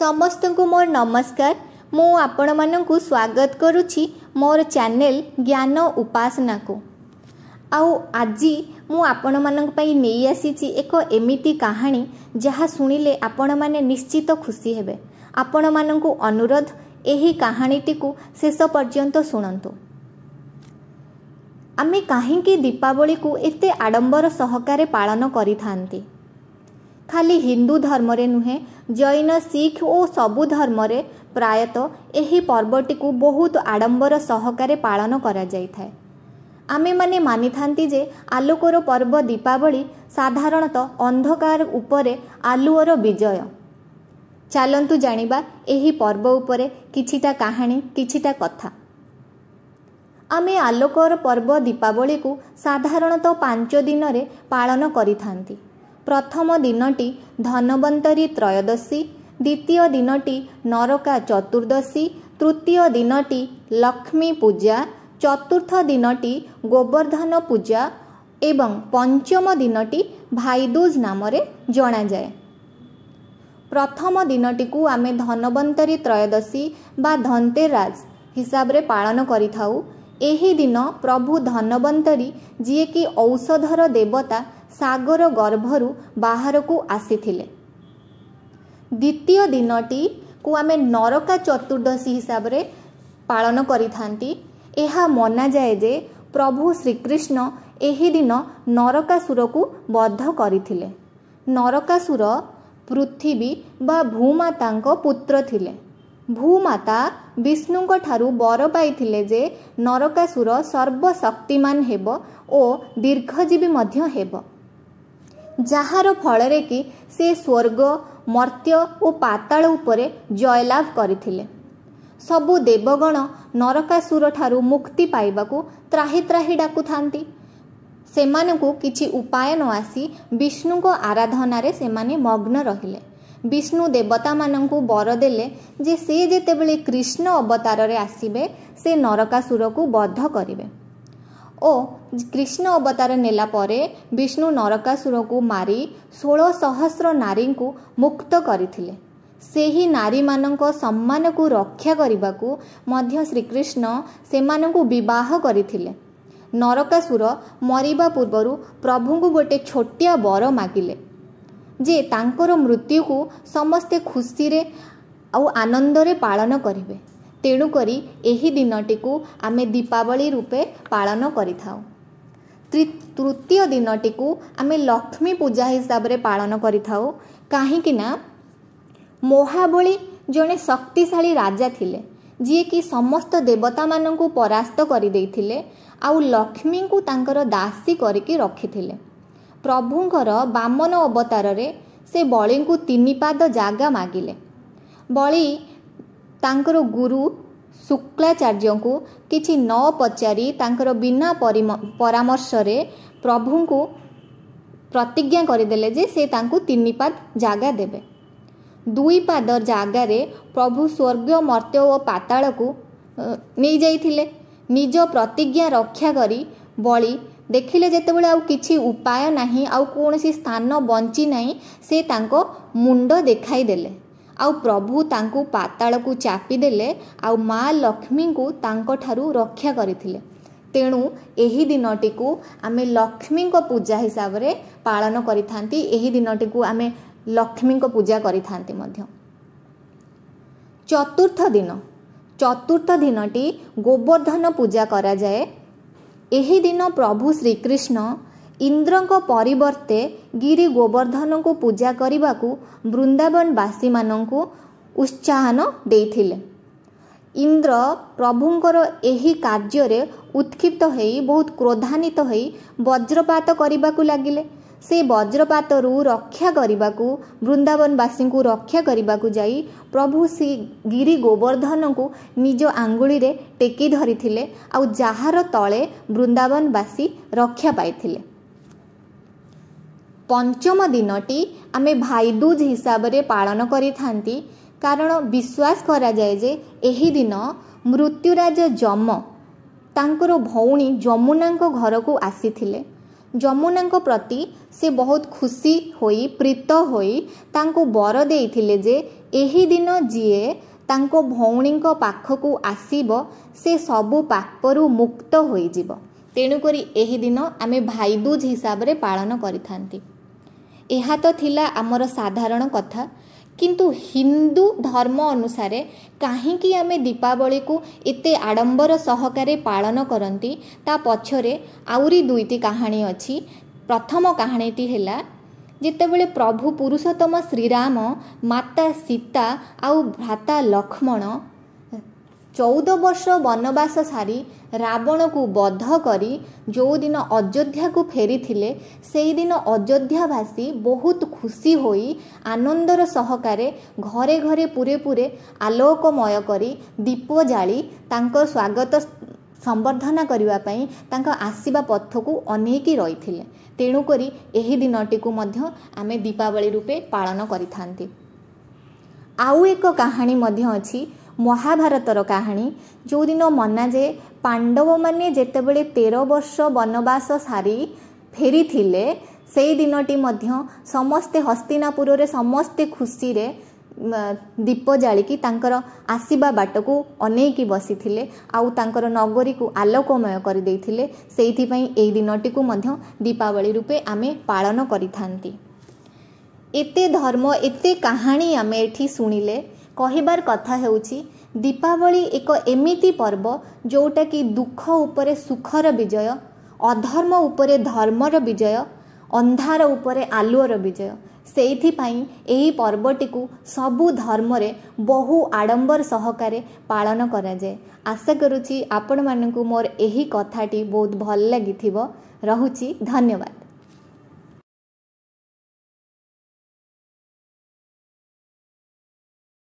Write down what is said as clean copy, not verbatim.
समस्त को मोर नमस्कार। मु आपण मानकु स्वागत करुछि मोर चैनल ज्ञान उपासना को। आज मु आपण मानक पई नेई आसीछि एक एमिति कहानी जहा सुनिले आपण माने निश्चित खुशी हेबे। आपण मानकु अनुरोध एही कहानीटी को शेष पर्यंत सुनंतु। आमे काहेकि दीपावली को एते आडंबर सहकारे पालन करि थांती। खाली हिंदू धर्म रे नुहे, जैन सिख और सबु धर्म रे प्रायतः एही पर्वटी को बहुत आडंबर सहकारे पालन करा जाय थाए। आमे माने मानि थांती जे आलोकर पर्व दीपावली साधारणतः अंधकार उपरे आलुओर विजय। चलंतु जानिबा एही पर्व उपरे किछिटा कहानी, किछिटा कथा। आमे आलोकर पर्व दीपावली को साधारणतः 5 दिन रे पालन करि थांती। प्रथम दिनटी धनवंतरी त्रयोदशी, द्वितीय दिनटी नरका चतुर्दशी, तृतीय दिनटी लक्ष्मी पूजा, चतुर्थ दिनटी गोवर्धन पूजा एवं पंचम दिनटी भाईदूज नाम रे जना जाए। प्रथम दिनटी को आमे धनवंतरी त्रयोदशी बा धनतेरस हिसाब रे पालन करि थाउ। एही दिन प्रभु धनवंतरी जिए कि औषधर देवता सागर गर्भरु बाहर को आसीथिले। द्वितीय दिनटी को आमे नरका चतुर्दशी हिसाब रे पालन करि थांती। एहा मना जाए जे प्रभु श्रीकृष्ण एही दिन नरकासुर को वध करिथिले। नरकासुर पृथ्वी बा भूमातांको पुत्र थिले। भूमाता विष्णुंको ठारू वर पाइथिले जे नरकासुर सर्वशक्तिमान हेबो ओ दीर्घजीवी मध्य हेबो, जहार फल रे कि से स्वर्ग, मर्त्य और पाताल उपरे जयलाभ करिथिले। सबु देवगण नरकासुर ठारू मुक्ति पाइबाकू त्राही त्राही डाकु थांती। सेमानकू किछि उपाय न आसी विष्णुको आराधना रे सेमाने मग्न रहिले। विष्णु देवता मानंकू बर देले जे से जेतेबेले कृष्ण अवतार रे आसीबे से नरकासुर को वध करिवे। ओ कृष्ण अवतार नेला परे विष्णु नरकासुर को मारी 16 सहस्र नारी को मुक्त करिथिले। सेही नारी मानक सम्मान को रक्षा करिबाकू मध्य श्रीकृष्ण सेमानकू विवाह करिथिले। नरकासुर मरिबा पूर्वरु प्रभु को गोटे छोटिया वर मागिले जे तांकर मृत्यु को समस्ते खुशी रे आउ आनंद रे पालन करिवे। तेणु करी एही दिनटी को आमे दीपावली रूपे पालन करिथाउ। तृतीय दिनटी को आमे लक्ष्मी पूजा हिसाब रे पालन करिथाउ। काहेकि ना महाबली जने शक्तिशाली राजा थिले जिए कि समस्त देवता माननकू परास्त करि देइथिले आउ लक्ष्मी को तांकर दासी करिकि रखिथिले। प्रभुंकर बामन अवतार रे से बलि को 3 पाद जागा मागिले। बलि तांकर गुरु शुक्लाचार्य को किछि न पचारि तांकर बिना परामर्श रे प्रभु को प्रतिज्ञा करदेले जे से तांकू 3 पाद जागा देबे। 2 पाद जागा रे प्रभु स्वर्ग, मर्त्य और पाताल को नहीं जाइथिले। निज प्रतिज्ञा रक्षा करी बलि देखिले जेतेबेले आउ किछि उपाय नाही, आउ कोनोसी स्थान बंची नाही, से तांको मुंड देखाई देले। आउ प्रभु तांकू पाताल को चापी देले आउ माँ लक्ष्मी को तांको ठारू रक्षा करिथिले। तेणु एही दिनटी को आमे लक्ष्मी को पूजा हिसाब रे पालन करिथांती। एही दिनटी को आमे लक्ष्मी को पूजा करिथांती मध्य। चतुर्थ दिनटी गोवर्धन पूजा करा जाए। एही दिन प्रभु श्रीकृष्ण इंद्रको परिवर्ते गिरी गोवर्धन को पूजा करने को वृंदावन वासी माननकू उत्साहन देइथिले। इंद्र प्रभुंकर एही कार्य रे उत्क्षिप्त होई बहुत क्रोधान्वित होई वज्रपात करने को लगिले। से वज्रपात रु रक्षा करने को वृंदावन वासी को रक्षा करने को जाई प्रभु श्री गिरी गोवर्धन को निज आंगुली रे टेकी धरिथिले आउ जहार तले वृंदावन वासी रक्षा पाइथिले। पंचम दिनटी आमे भाईदूज हिसाब रे पालन करि थांती। कारण विश्वास करा जाए जे एही दिन मृत्युराज जम तांकर भौणी जमुनांको घर को आसीथिले। जमुनांको प्रति से बहुत खुशी होई प्रीत होई तांको बर देइथिले जे ଏହି ଦିନ ଯିଏ ତାଙ୍କ ଭଉଣୀଙ୍କ ପାଖକୁ ଆସିବ ସେ ସବୁ ପାପରୁ ମୁକ୍ତ ହୋଇଯିବ। ତେଣୁକରି ଏହି ଦିନ ଆମେ ଭାଇଦୁଜ ହିସାବରେ ପାଳନ କରିଥାନ୍ତି। ଏହା ତ ଥିଲା ଆମର ସାଧାରଣ କଥା, କିନ୍ତୁ ହିନ୍ଦୁ ଧର୍ମ ଅନୁସାରେ କାହିଁକି ଆମେ ଦୀପାବଳିକୁ ଏତେ ଆଡ଼ମ୍ବର ସହକାରେ ପାଳନ କରନ୍ତି ତା ପଛରେ ଆହୁରି ଦୁଇଟି କାହାଣୀ ଅଛି। ପ୍ରଥମ କାହାଣୀଟି ହେଲା ଯେତେବେଳେ ପ୍ରଭୁ ପୁରୁଷୋତ୍ତମ ଶ୍ରୀରାମ, ମାତା ସୀତା ଆଉ ଭ୍ରାତା ଲକ୍ଷ୍ମଣ 14 ବର୍ଷ ବନବାସ ସାରି ରାବଣକୁ ବଧ କରି ଯେଉଁଦିନ ଅଯୋଧ୍ୟାକୁ ଫେରିଥିଲେ, ସେହିଦିନ ଅଯୋଧ୍ୟାବାସୀ ବହୁତ ଖୁସି ହୋଇ ଆନନ୍ଦର ସହକାରେ ଘରେ ଘରେ ପୁରେ ପୁରେ ଆଲୋକମୟ କରି ଦୀପ ଜାଳି ତାଙ୍କ ସ୍ୱାଗତ ସମ୍ବର୍ଦ୍ଧନା କରିବା ପାଇଁ ତାଙ୍କ ଆସିବା ପଥକୁ ଅନେଇକି ରହିଥିଲେ। ତେଣୁକରି ଏହି ଦିନଟିକୁ ମଧ୍ୟ ଆମେ ଦୀପାବଳି ରୂପେ ପାଳନ କରିଥାନ୍ତି। ଆଉ ଏକ କାହାଣୀ ମଧ୍ୟ ଅଛି, ମହାଭାରତର କାହାଣୀ, ଯେଉଁଦିନ ମନାଯାଏ ପାଣ୍ଡବମାନେ ଯେତେବେଳେ 13 ବର୍ଷ ବନବାସ ସାରି ଫେରିଥିଲେ, ସେହି ଦିନଟି ମଧ୍ୟ ସମସ୍ତେ ହସ୍ତିନାପୁରରେ ସମସ୍ତେ ଖୁସିରେ ଦୀପ ଜାଳିକି ତାଙ୍କର ଆସିବା ବାଟକୁ ଅନେଇକି ବସିଥିଲେ ଆଉ ତାଙ୍କର ନଗରୀକୁ ଆଲୋକମୟ କରିଦେଇଥିଲେ। ସେଇଥିପାଇଁ ଏହି ଦିନଟିକୁ ମଧ୍ୟ ଦୀପାବଳି ରୂପେ ଆମେ ପାଳନ କରିଥାନ୍ତି। ଏତେ ଧର୍ମ, ଏତେ କାହାଣୀ ଆମେ ଏଠି ଶୁଣିଲେ, କହିବାର କଥା ହେଉଛି ଦୀପାବଳି ଏକ ଏମିତି ପର୍ବ ଯେଉଁଟାକି ଦୁଃଖ ଉପରେ ସୁଖର ବିଜୟ, ଅଧର୍ମ ଉପରେ ଧର୍ମର ବିଜୟ, ଅନ୍ଧାର ଉପରେ ଆଲୁଅର ବିଜୟ। ସେଇଥିପାଇଁ ଏହି ପର୍ବଟିକୁ ସବୁ ଧର୍ମରେ ବହୁ ଆଡ଼ମ୍ବର ସହକାରେ ପାଳନ କରାଯାଏ। ଆଶା କରୁଛି ଆପଣମାନଙ୍କୁ ମୋର ଏହି କଥାଟି ବହୁତ ଭଲ ଲାଗିଥିବ। ରହୁଛି, ଧନ୍ୟବାଦ।